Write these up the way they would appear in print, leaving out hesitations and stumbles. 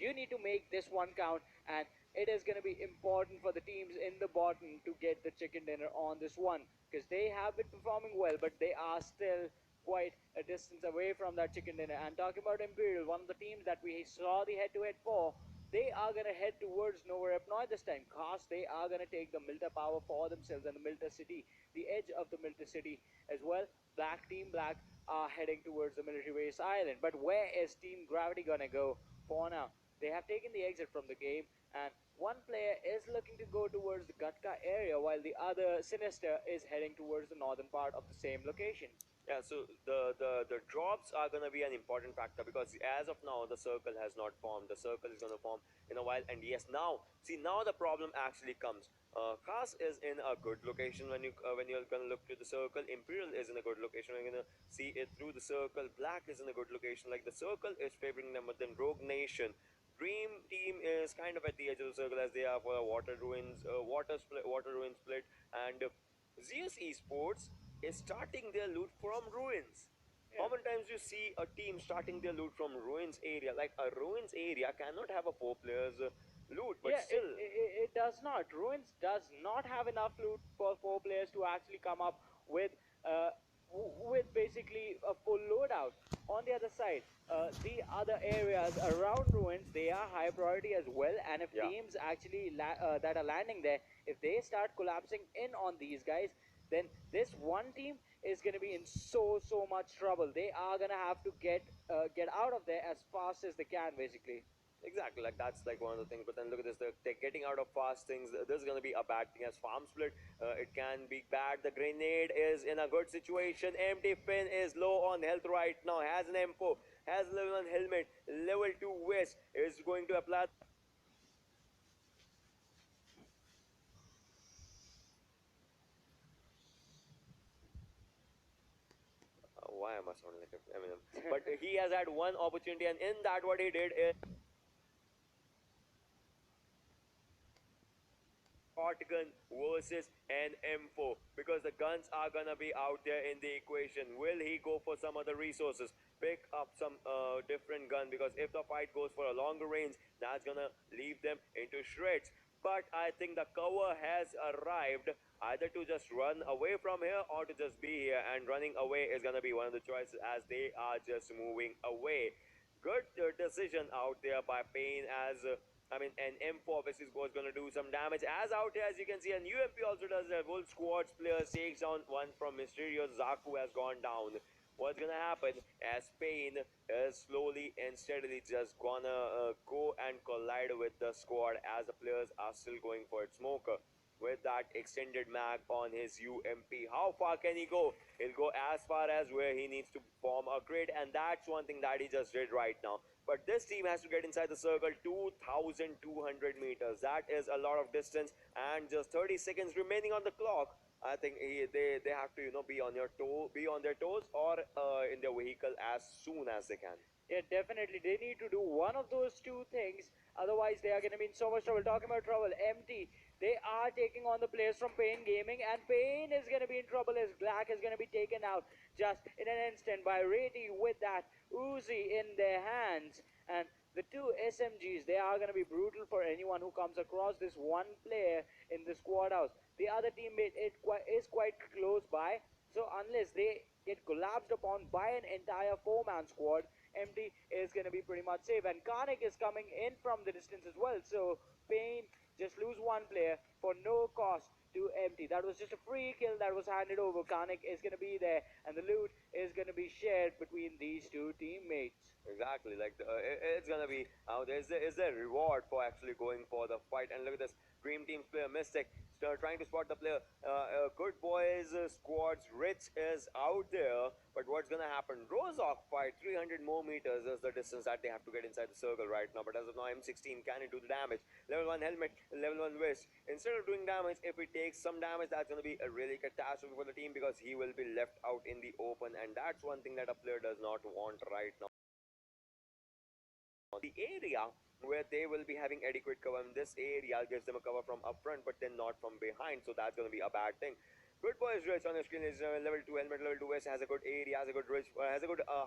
you need to make this one count, and it is going to be important for the teams in the bottom to get the chicken dinner on this one, because they have been performing well, but they are still quite a distance away from that chicken dinner. And talking about Imperial, one of the teams that we saw the head-to-head for, they are going to head towards Nova Repnoy this time, cause they are going to take the Milta power for themselves and the Milta city, the edge of the Milta city as well. Team Black are heading towards the military base island. But where is Team Gravity going to go for now? They have taken the exit from the game, and one player is looking to go towards the Gatka area, while the other Sinister is heading towards the northern part of the same location. Yeah, so the drops are gonna be an important factor because as of now the circle has not formed. The circle is gonna form in a while, and yes, now see now the problem actually comes. Khas is in a good location when you're gonna look to the circle. Imperial is in a good location. We're gonna see it through the circle. Black is in a good location. Like the circle is favoring them, but then Rogue Nation. Dream Team is kind of at the edge of the circle as they are for a water ruin split, and Zeus Esports is starting their loot from ruins. How Yeah. many times you see a team starting their loot from ruins area? Like a ruins area cannot have a four players loot, but Yeah, still, it does not. Ruins does not have enough loot for four players to actually come up with with basically a full loadout. On the other side, the other areas around Ruins, they are high priority as well. And if yeah. teams actually that are landing there, if they start collapsing in on these guys, then this one team is going to be in so much trouble. They are going to have to get out of there as fast as they can, basically. Exactly, like that's like one of the things. But then look at this, they're getting out of fast things. This is gonna be a bad thing as farm split. It can be bad. The grenade is in a good situation. Empty Finn is low on health right now. Has an M4, has level 1 helmet, level 2 vest. Is going to apply. Why am I sounding like Eminem? But he has had one opportunity, and in that, what he did is shotgun versus an M4 because the guns are gonna be out there in the equation. Will he go for some other resources? Pick up some different gun because if the fight goes for a longer range, that's gonna leave them into shreds. But I think the cover has arrived either to just run away from here or to just be here, and running away is gonna be one of the choices as they are just moving away. Good decision out there by Payne as I mean, an M4 obviously was going to do some damage. As out here, as you can see, and UMP also does that. Wolf Squad's players takes down one from Mysterious. Zaku has gone down. What's going to happen as Payne is slowly and steadily just gonna go and collide with the squad as the players are still going for it. Smoker with that extended mag on his UMP. How far can he go? He'll go as far as where he needs to form a grid, and that's one thing that he just did right now. But this team has to get inside the circle 2,200 meters. That is a lot of distance, and just 30 seconds remaining on the clock. I think they have to be on be on their toes, or in their vehicle as soon as they can. Yeah, definitely. They need to do one of those two things. Otherwise, they are going to be in so much trouble. Talking about trouble, MT, they are taking on the players from Pain Gaming, and Pain is going to be in trouble as Black is going to be taken out just in an instant by Rady with that Uzi in their hands. And the two SMGs, they are going to be brutal for anyone who comes across this one player in the squad house. The other teammate is quite close by, so unless they get collapsed upon by an entire four-man squad, MT is going to be pretty much safe. And Karnik is coming in from the distance as well. So Pain just lose one player for no cost to MT. That was just a free kill that was handed over. Karnik is going to be there, and the loot is going to be shared between these two teammates. Exactly, like it's gonna be is there reward for actually going for the fight? And look at this Dream Team's player Mystic trying to spot the player. Good boys squads. Rich is out there, but what's gonna happen? Rozok fight 300 more meters is the distance that they have to get inside the circle right now. But as of now, M16 can it do the damage? Level 1 helmet, level 1 vest. Instead of doing damage, if he takes some damage, that's gonna be a really catastrophe for the team because he will be left out in the open, and that's one thing that a player does not want right now. The area where they will be having adequate cover. And this area gives them a cover from up front, but then not from behind. So that's going to be a bad thing. Good boys, Rich on the screen is level 2 helmet, level 2 West has a good area, has a good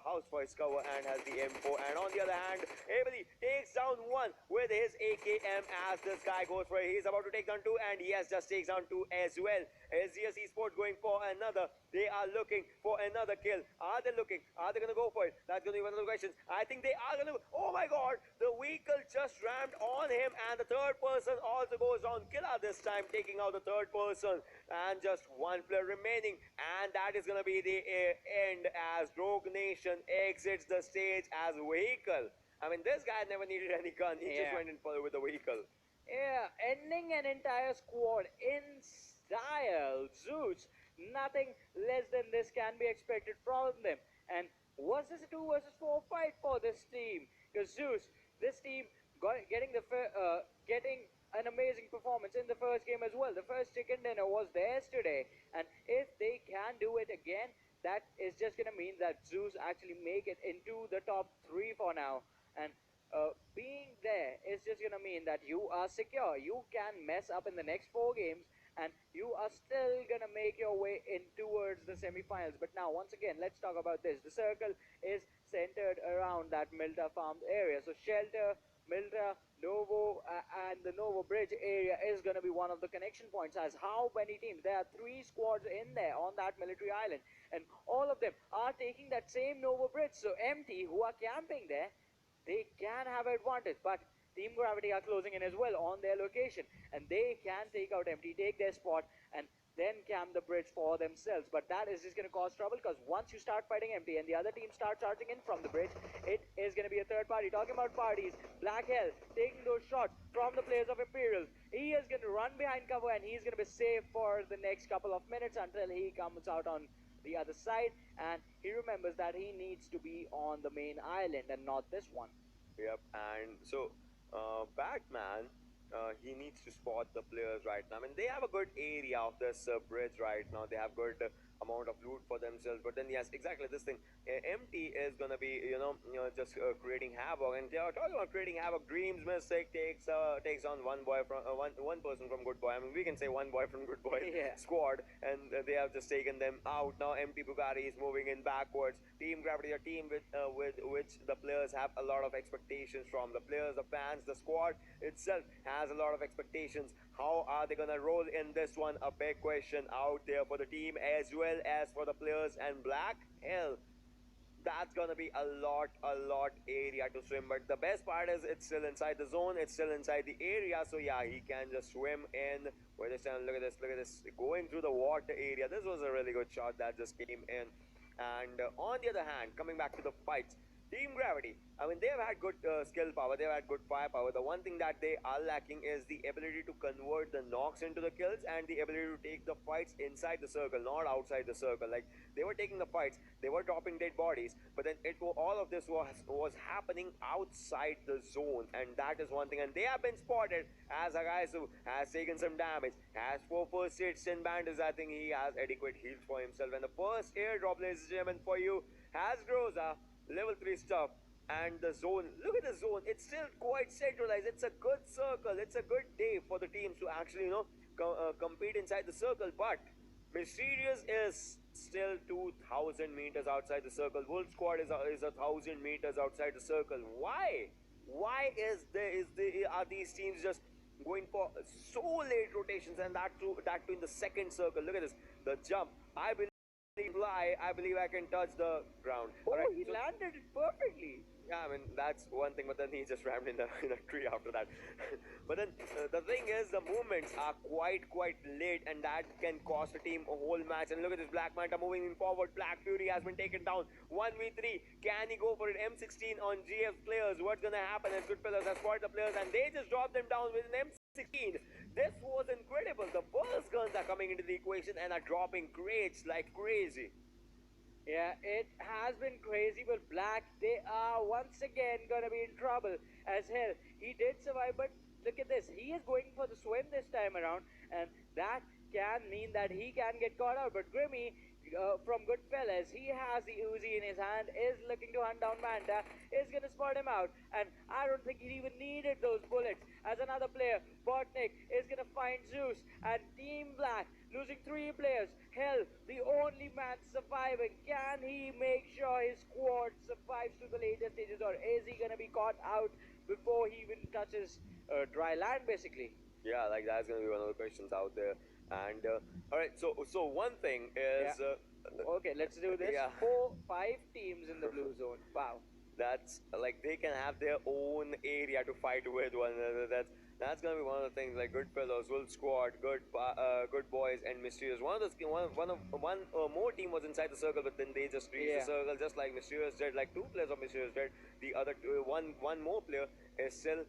house for his cover, and has the M4. And on the other hand, Abely takes down down one with his AKM as this guy goes for it. He's about to take down two, and yes, just takes down two as well. SGS Esports going for another. They are looking for another kill. Are they looking? Are they going to go for it? That's going to be one of the questions. I think they are going to. Oh my god, the vehicle just rammed on him, and the third person also goes down. Killer this time, taking out the third person, and just one player remaining, and that is going to be the end as Rogue Nation exits the stage as vehicle. I mean, this guy never needed any gun. He just went in for with the vehicle. Yeah, ending an entire squad in style. Zeus, nothing less than this can be expected from them. And was this a 2 versus 4 fight for this team? Because Zeus, this team getting an amazing performance in the first game as well. The first chicken dinner was theirs today, and if they can do it again, that is just gonna mean that Zeus actually make it into the top three for now. And being there is just gonna mean that you are secure. You can mess up in the next four games, and you are still gonna make your way in towards the semifinals. But now, once again, let's talk about this. The circle is centered around that Milta farmed area. So Shelter, Milta, Novo, and the Novo Bridge area is gonna be one of the connection points. As how many teams? There are three squads in there on that military island, and all of them are taking that same Novo Bridge. So MT, who are camping there, they can have advantage, but Team Gravity are closing in as well on their location, and they can take out MT, take their spot, and then camp the bridge for themselves. But that is just going to cause trouble, because once you start fighting MT and the other team start charging in from the bridge, it is going to be a third party. Talking about parties, Black Hell taking those shots from the players of Imperial. He is going to run behind cover, and he's going to be safe for the next couple of minutes until he comes out on the other side, and he remembers that he needs to be on the main island and not this one. Yep, and so Batman, he needs to spot the players right now. I mean, they have a good area of this bridge right now. They have good amount of loot for themselves. But then, yes, exactly this thing. MT is gonna be, just creating havoc. And they are talking about creating havoc. Dreams Mystic takes on one boy from one person from Good Boy. I mean, we can say one boy from Good Boy Yeah. squad, and they have just taken them out. Now, MT Bugatti is moving in backwards. Team Gravity, a team with which the players have a lot of expectations from. The players, the fans, the squad itself has a lot of expectations. How are they gonna roll in this one? A big question out there for the team as well as for the players. And Black Hell, that's gonna be a lot area to swim. But the best part is it's still inside the zone, it's still inside the area. So yeah, he can just swim in. Wait this time, look at this, going through the water area. This was a really good shot that just came in. And on the other hand, coming back to the fights, Team Gravity, I mean, they've had good skill power, they've had good firepower. The one thing that they are lacking is the ability to convert the knocks into the kills and the ability to take the fights inside the circle, not outside the circle. Like, they were taking the fights, they were dropping dead bodies, but then all of this was happening outside the zone, and that is one thing. And they have been spotted as a guy who has taken some damage, has 4 first aid, Sin Bandits. I think he has adequate heals for himself. And the first airdrop, ladies and gentlemen, for you has Groza, level 3 stuff. And the zone, look at the zone, it's still quite centralized. It's a good circle, it's a good day for the teams to actually compete inside the circle. But Mysterious is still 2,000 meters outside the circle. Wolf Squad is 1,000 meters outside the circle. Why are these teams just going for so late rotations, and that too in the second circle? Look at this, the jump. I believe I can touch the ground. Oh, Alright, he so landed it perfectly. yeah, I mean, that's one thing, but then he just rammed in in a tree after that. But then the thing is, the movements are quite late, and that can cost a team a whole match. And look at this, Black Manta moving in forward. Black Fury has been taken down. 1v3. Can he go for it? M16 on GF players. What's gonna happen? And Goodfellas has spotted the players, and they just dropped them down with an M16. This was incredible. The burst guns are coming into the equation and are dropping crates like crazy. Yeah, it has been crazy, but Black, they are once again gonna be in trouble as hell. He did survive, but look at this. He is going for the swim this time around, and that can mean that he can get caught out. But Grimmy, from Goodfellas, he has the Uzi in his hand, is looking to hunt down Manta, is gonna spot him out, and I don't think he even needed those bullets. As another player, Botnik, is gonna find Zeus, and Team Black losing 3 players. Hell, the only man surviving. Can he make sure his squad survives to the later stages, or is he gonna be caught out before he even touches dry land, basically. Yeah, like that's gonna be one of the questions out there. And all right, so one thing Yeah. is, Okay, let's do this. yeah, 4, 5 teams in the blue zone. Wow. that's like they can have their own area to fight with one another. That's gonna be one of the things. Like Goodfellas, Wolf Squad, Good Boys, and Mysterious. One more team was inside the circle, but then they just reached the Yeah. circle, just like Mysterious did. Like two players of Mysterious did. The other one more player is still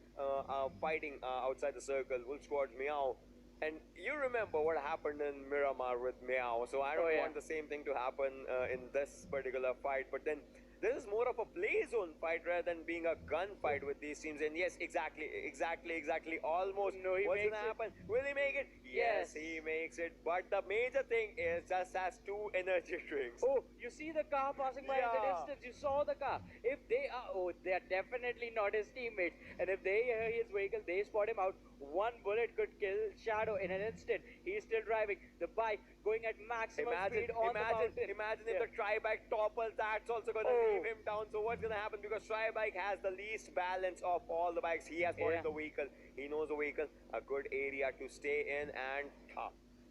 fighting outside the circle. Wolf Squad, Meow. And you remember what happened in Miramar with Meow, so I Oh don't yeah. want the same thing to happen in this particular fight. But then this is more of a play zone fight rather than being a gunfight with these teams. And yes, exactly. Almost. No, he What's makes gonna it. happen? Will he make it? Yes, Yes. he makes it. But the major thing is just has two energy drinks. Oh, you see the car passing by in the Yeah. distance. You saw the car. If they are, oh, they are definitely not his teammates. And if they hear his vehicle, they spot him out. One bullet could kill Shadow in an instant. He's still driving the bike, going at maximum speed on the mountain. Imagine if Yeah. the tri-bike topples, that's also gonna Oh. leave him down. So what's gonna happen? Because tri-bike has the least balance of all the bikes. He has spotted Yeah. the vehicle. He knows the vehicle, a good area to stay in, and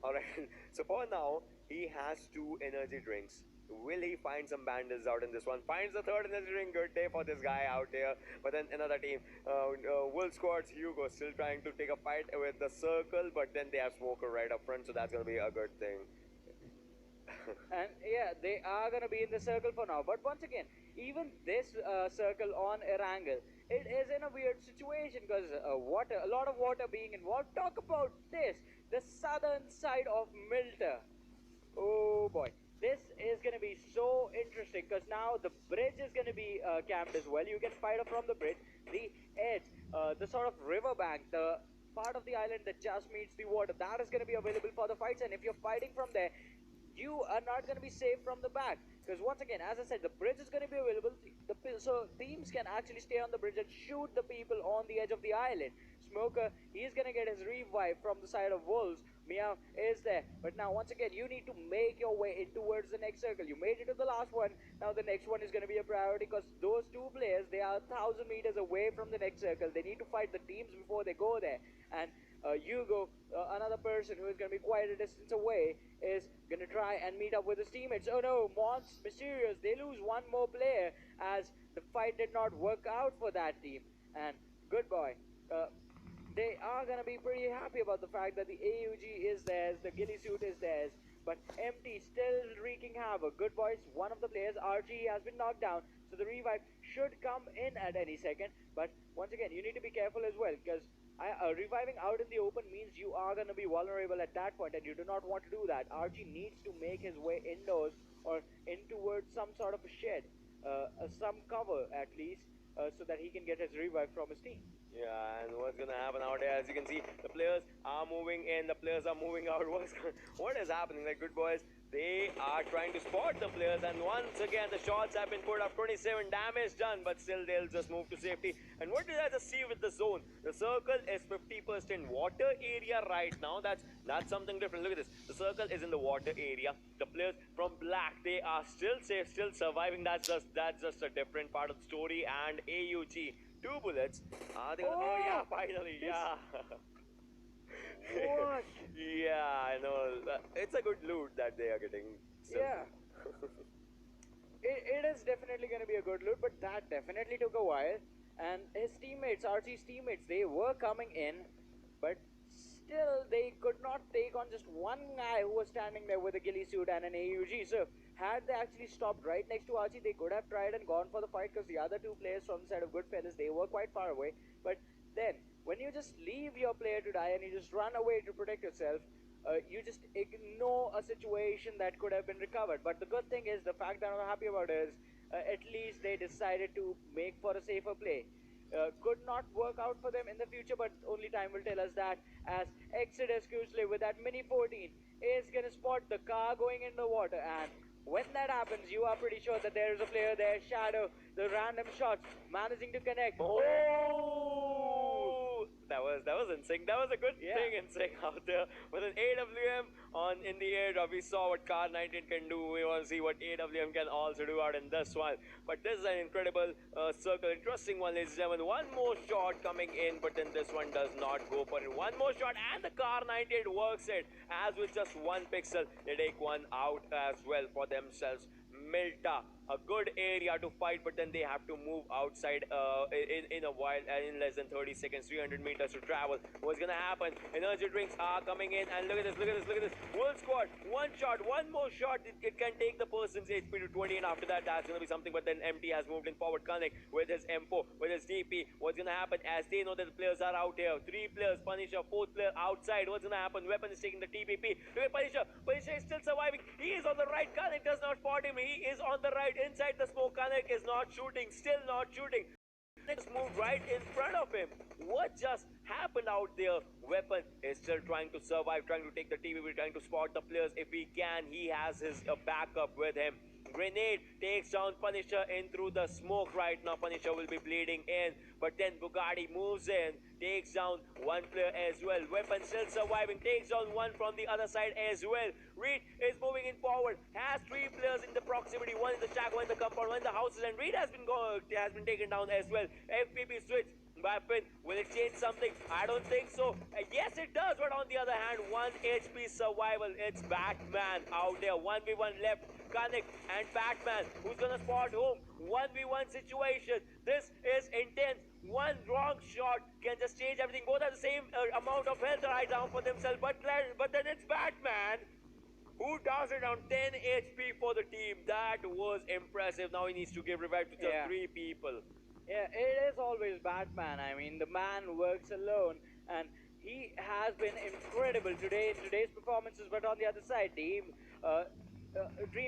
alright. So for now, he has two energy drinks. Will he find some bandits out in this one? Finds the third energy drink. Good day for this guy out here. But then another team, Wolf Squad's Hugo, still trying to take a fight with the circle, but then they have Smoker right up front, so that's gonna be a good thing. And yeah, they are gonna be in the circle for now. But once again, even this circle on Erangel, it is in a weird situation because water, a lot of water being involved. Talk about this, the southern side of Milta. Oh boy, this is gonna be so interesting because now the bridge is gonna be camped as well. You can fight up from the bridge, the edge, the sort of riverbank, the part of the island that just meets the water. That is gonna be available for the fights, and if you're fighting from there, you are not going to be safe from the back because once again, as I said, the bridge is going to be available. So teams can actually stay on the bridge and shoot the people on the edge of the island. Smoker, he's going to get his revive from the side of Wolves. Meow is there, but now once again, you need to make your way in towards the next circle. You made it to the last one. Now the next one is going to be a priority because those two players, they are 1,000 meters away from the next circle. They need to fight the teams before they go there. And Hugo, another person who is going to be quite a distance away, is going to try and meet up with his teammates. Oh no, Mons, Mysterious, they lose one more player as the fight did not work out for that team. And good boy, they are going to be pretty happy about the fact that the AUG is theirs, the ghillie suit is theirs, but empty, still wreaking havoc. Good boys, one of the players, RG, has been knocked down, so the revive should come in at any second. But once again, you need to be careful as well because reviving out in the open means you are going to be vulnerable at that point, and you do not want to do that. RG needs to make his way indoors or in towards some sort of a shed, some cover at least, so that he can get his revive from his team. Yeah, and what's gonna happen out there? As you can see, the players are moving in, the players are moving out. What is happening? Like, good boys, they are trying to spot the players, and once again, the shots have been put up. 27 damage done, but still they'll just move to safety. And what did I just see with the zone? The circle is 50% water area right now. That's something different. Look at this. The circle is in the water area. The players from black, they are still safe, still surviving. That's just a different part of the story. And AUG. Two bullets. Are they gonna? Oh, yeah, finally, yeah. What? Yeah, I know. It's a good loot that they are getting. Still. Yeah. It is definitely going to be a good loot, but that definitely took a while. And his teammates, Archie's teammates, they were coming in, but still they could not take on just one guy who was standing there with a ghillie suit and an AUG. So had they actually stopped right next to Archie, they could have tried and gone for the fight because the other two players from the side of Goodfellas, they were quite far away. But then, when you just leave your player to die and you just run away to protect yourself, you just ignore a situation that could have been recovered. But the good thing is, the fact that I'm happy about is, at least they decided to make for a safer play. Could not work out for them in the future, but only time will tell us that, as Exodus Kusley with that Mini 14 is gonna spot the car going in the water, and when that happens, you are pretty sure that there is a player there. Shadow, the random shots managing to connect. Oh, that was was in sync. That was a good thing in sync out there. With an AWM on in the airdrop, we saw what Car 19 can do. We want to see what AWM can also do out in this one. But this is an incredible circle. Interesting one, ladies and gentlemen. One more shot coming in, but then this one does not go for it. One more shot, and the Car 98 works it. As with just one pixel, they take one out as well for themselves. Milta, a good area to fight, but then they have to move outside in a while, in less than 30 seconds, 300 meters to travel. What's gonna happen? Energy drinks are coming in, and look at this, look at this, look at this. World squad, one shot, one more shot, it can take the person's HP to 20, and after that, that's gonna be something. But then MT has moved in forward, Connect with his M4, with his DP. What's gonna happen? As they know that the players are out here, 3 players, Punisher, 4th player outside. What's gonna happen? Weapon is taking the TPP. Look at Punisher. Punisher is still surviving. He is on the right. Connect does not spot him. He is on the right inside the smoke. Connect is not shooting, still not shooting. Next moved right in front of him. What just happened out there? Weapon is still trying to survive, trying to take the TVP, trying to spot the players if he can. He has his backup with him. Grenade takes down Punisher in through the smoke right now. Punisher will be bleeding in, but then Bugatti moves in, takes down one player as well. Weapon still surviving, takes down one from the other side as well. Reed is moving in forward, has 3 players in the proximity, one in the shack, one in the compound, one in the houses, and Reed has been taken down as well. FPP switch. Weapon, will it change something? I don't think so. Yes, it does, but on the other hand, 1 HP survival. It's Batman out there. 1v1 left. Connect and Batman. Who's gonna spot whom? 1v1 situation. This is intense. One wrong shot can just change everything. Both have the same amount of health right down for themselves, but then it's Batman who does it on 10 HP for the team. That was impressive. Now he needs to give revive to just 3 people. Yeah, it is always Batman. I mean, the man works alone, and he has been incredible today in today's performances. But on the other side, Dream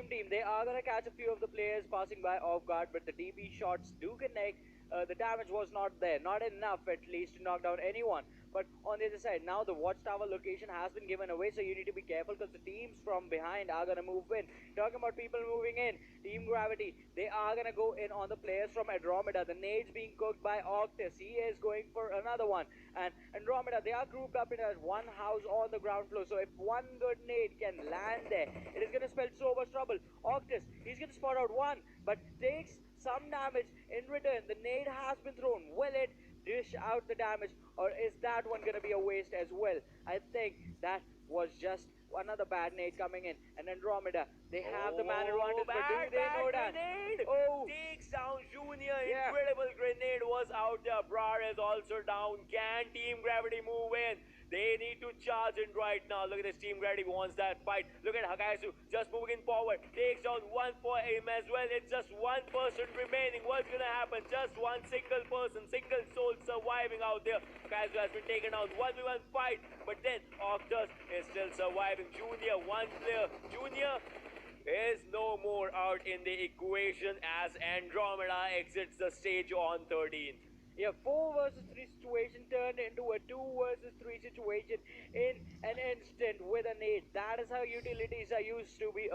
Team, they are gonna catch a few of the players passing by off guard, but the DB shots do connect. The damage was not there, not enough at least to knock down anyone. But on the other side, now the watchtower location has been given away, so you need to be careful because the teams from behind are gonna move in. Talking about people moving in, Team Gravity, they are gonna go in on the players from Andromeda. The nades being cooked by Octus. He is going for another one. And Andromeda, they are grouped up in a one house on the ground floor. So if one good nade can land there, it is gonna spell so much trouble. Octus, he's gonna spot out one, but takes some damage in return. The nade has been thrown. Will it dish out the damage, or is that one gonna be a waste as well? I think that was just another bad nade coming in. And Andromeda, they have the man advantage, but do they know that? Grenade takes down Junior. Yeah. Incredible grenade was out there. Brar is also down. Can Team Gravity move in? They need to charge in right now. Look at this. Team Gravity wants that fight. Look at Hakaisu just moving forward. Takes down one for him as well. It's just one person remaining. What's gonna happen? Just one single person, single soul surviving out there. Hakaisu has been taken out. 1v1 fight. But then Octus is still surviving. Junior, one player. Junior is no more out in the equation as Andromeda exits the stage on 13th. Yeah, 4 versus 3 situation turned into a 2 versus 3 situation in an instant with a nade. That is how utilities are used to be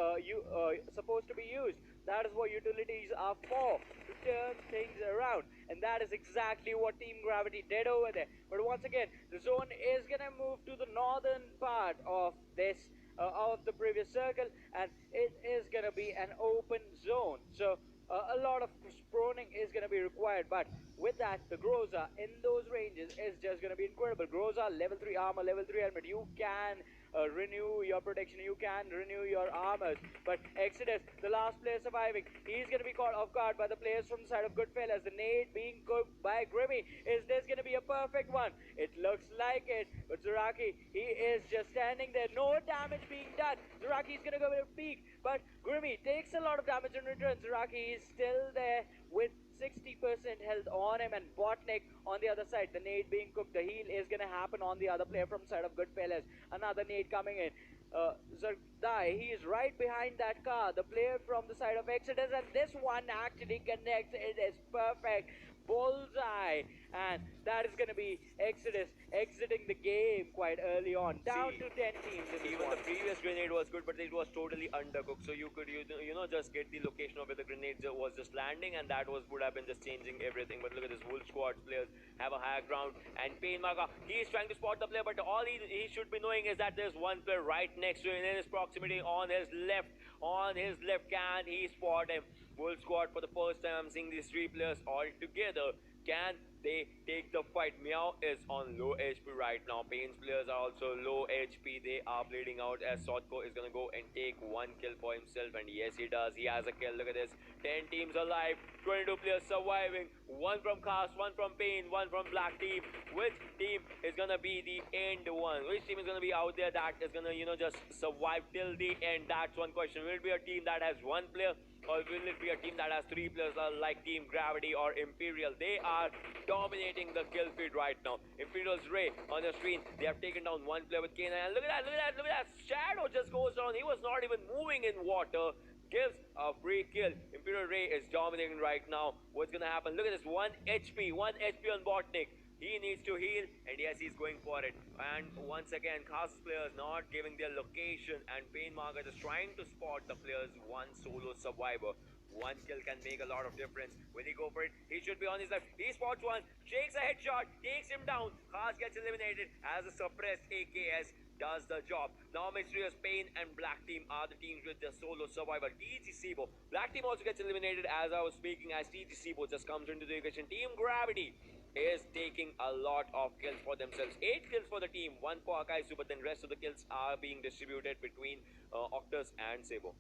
supposed to be used. That is what utilities are for, to turn things around. And that is exactly what Team Gravity did over there. But once again, the zone is gonna move to the northern part of this of the previous circle, and it is gonna be an open zone. So a lot of proning is going to be required, but with that, the Groza in those ranges is just going to be incredible. Groza, level 3 armor, level 3 helmet. You can renew your protection, you can renew your armors. But Exodus, the last player surviving, he's going to be caught off guard by the players from the side of Goodfellas. The nade being cooked by Grimmy. Is this going to be a perfect one? It looks like it, but Zuraki, he is just standing there. No damage being done. Zuraki is going to go with a peek, but Grimmy takes a lot of damage in return. Zuraki is still there with 60% health on him, and Botnik on the other side. The nade being cooked. The heal is gonna happen on the other player from the side of Goodfellas. Another nade coming in. Zardai, he is right behind that car. The player from the side of Exodus, and this one actually connects. It is perfect. bullseye, and that is going to be Exodus exiting the game quite early on, down See, to 10 teams in this even one. the previous grenade was good, but it was totally undercooked. So you could just get the location of where the grenade was just landing, and that would have been just changing everything. But look at this, Wolf Squad players have a higher ground, and Pmco, he is trying to spot the player, but all he should be knowing is that there's one player right next to him in his proximity on his left. On his left, can he spot him? Wolf Squad, for the first time I'm seeing these three players all together. Can they take the fight? Meow is on low HP right now. Pain's players are also low HP. They are bleeding out as Sotko is gonna go and take one kill for himself. And yes, he does. He has a kill. Look at this. 10 teams alive. 22 players surviving. One from Cast, one from Pain, one from Black team. Which team is gonna be the end one? Which team is gonna be out there that is gonna, just survive till the end? That's one question. Will it be a team that has one player, or will it be a team that has three players like Team Gravity or Imperial? They are dominating the kill feed right now. Imperial's Ray on the screen. They have taken down one player with Kane. And look at that. Shadow just goes down. He was not even moving in water. Gives a free kill. Imperial Ray is dominating right now. What's gonna happen? Look at this. 1 HP. 1 HP on Botnik. He needs to heal, and yes, he's going for it. And once again, Cast's players not giving their location, and Pain Margaret is trying to spot the players. One solo survivor. One kill can make a lot of difference. Will he go for it? He should be on his left. He spots one, shakes a headshot, takes him down. Cast gets eliminated as a suppressed AKS does the job. Now Mysterious, Pain, and Black Team are the teams with the solo survivor. TG Sibo. Black Team also gets eliminated as I was speaking, as TG Sibo just comes into the equation. Team Gravity is taking a lot of kills for themselves. 8 kills for the team, 1 for Akaisu, but then rest of the kills are being distributed between Octus and Sabo.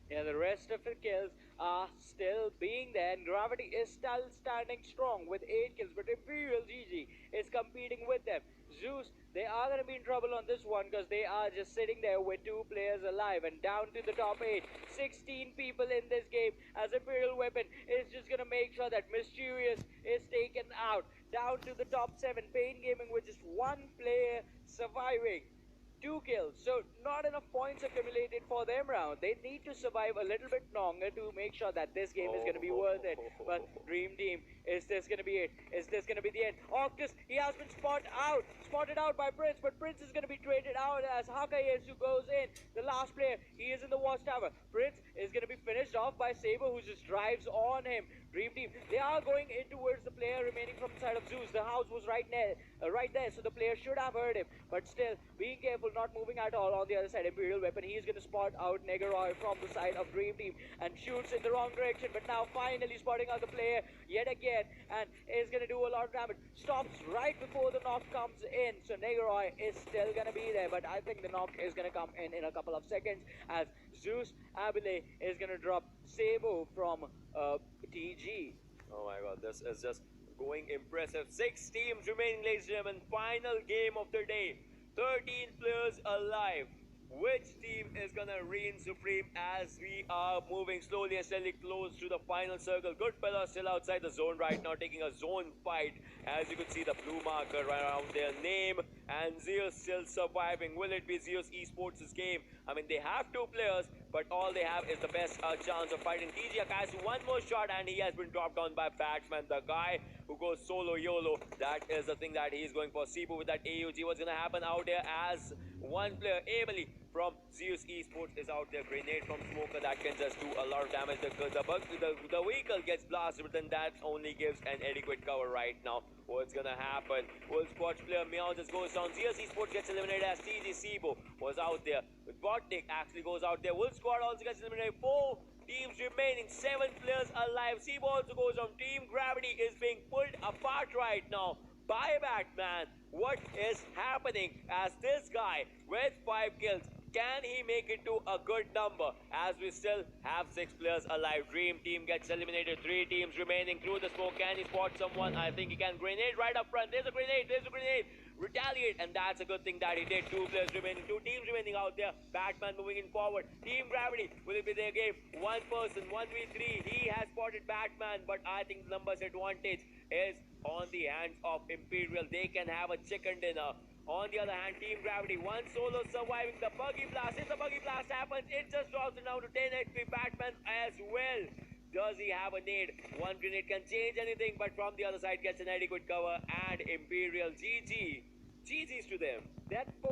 Yeah, the rest of the kills are still being there, and Gravity is still standing strong with 8 kills, but imperialGG is competing with them. Zeus, they are going to be in trouble on this one because they are just sitting there with 2 players alive and down to the top 8. 16 people in this game, as Imperial Weapon is just going to make sure that Mysterious is taken out. Down to the top 7, Pain Gaming with just 1 player surviving. 2 kills, so not enough points accumulated for them round. They need to survive a little bit longer to make sure that this game is going to be worth it. But Dream Team, is this going to be it? Is this going to be the end? Octus, he has been spotted out by Prince, but Prince is going to be traded out as Hakayesu goes in. The last player, he is in the watchtower. Prince is going to be finished off by Saber, who just drives on him. Dream Team, they are going in towards the player remaining from the side of Zeus. The house was right there, so the player should have heard him. But still, being careful, not moving at all. On the other side, Imperial Weapon, he is going to spot out Negaroy from the side of Dream Team and shoots in the wrong direction. But now finally spotting out the player yet again, and is going to do a lot of damage. Stops right before the knock comes in. So Negaroy is still going to be there, but I think the knock is going to come in a couple of seconds as Zeus Abile is going to drop Sabo from TG. Oh my god, this is just going impressive. 6 teams remaining, ladies and gentlemen. Final game of the day. 13 players alive. Which team is gonna reign supreme as we are moving slowly and steadily close to the final circle? Goodfellas still outside the zone right now, taking a zone fight. As you can see, the blue marker right around their name, and Zeus still surviving. Will it be Zeus Esports' game? I mean, they have 2 players, but all they have is the best chance of fighting. TG Akasu, one more shot, and he has been dropped down by Batman, the guy who goes solo YOLO. That is the thing that he is going for. Sipu with that AUG. What's gonna happen out there as one player, Emily from Zeus Esports, is out there. Grenade from Smoker that can just do a lot of damage. The vehicle gets blasted, but then that only gives an adequate cover right now. What's gonna happen? World Squad player Meow just goes down. Zeus Esports gets eliminated as TG Sibo was out there. With Botnik actually goes out there. Wolf Squad also gets eliminated. 4 teams remaining, 7 players alive. Sibo also goes on. Team Gravity is being pulled apart right now by Batman. What is happening as this guy with 5 kills, can he make it to a good number as we still have 6 players alive? Dream Team gets eliminated. 3 teams remaining through the smoke. Can he spot someone? I think he can. Grenade right up front. There's a grenade. Retaliate, and that's a good thing that he did. 2 players remaining, 2 teams remaining out there. Batman moving in forward. Team Gravity, will it be their game? 1 person, 1v3. He has spotted Batman, but I think the numbers advantage is on the hands of Imperial. They can have a chicken dinner. On the other hand, Team Gravity, 1 solo surviving the buggy blast. If the buggy blast happens, it just drops it down to 10 HP. Batman as well Does he have a nade? One grenade can change anything, but from the other side gets an adequate cover and Imperial GG. GG's to them. That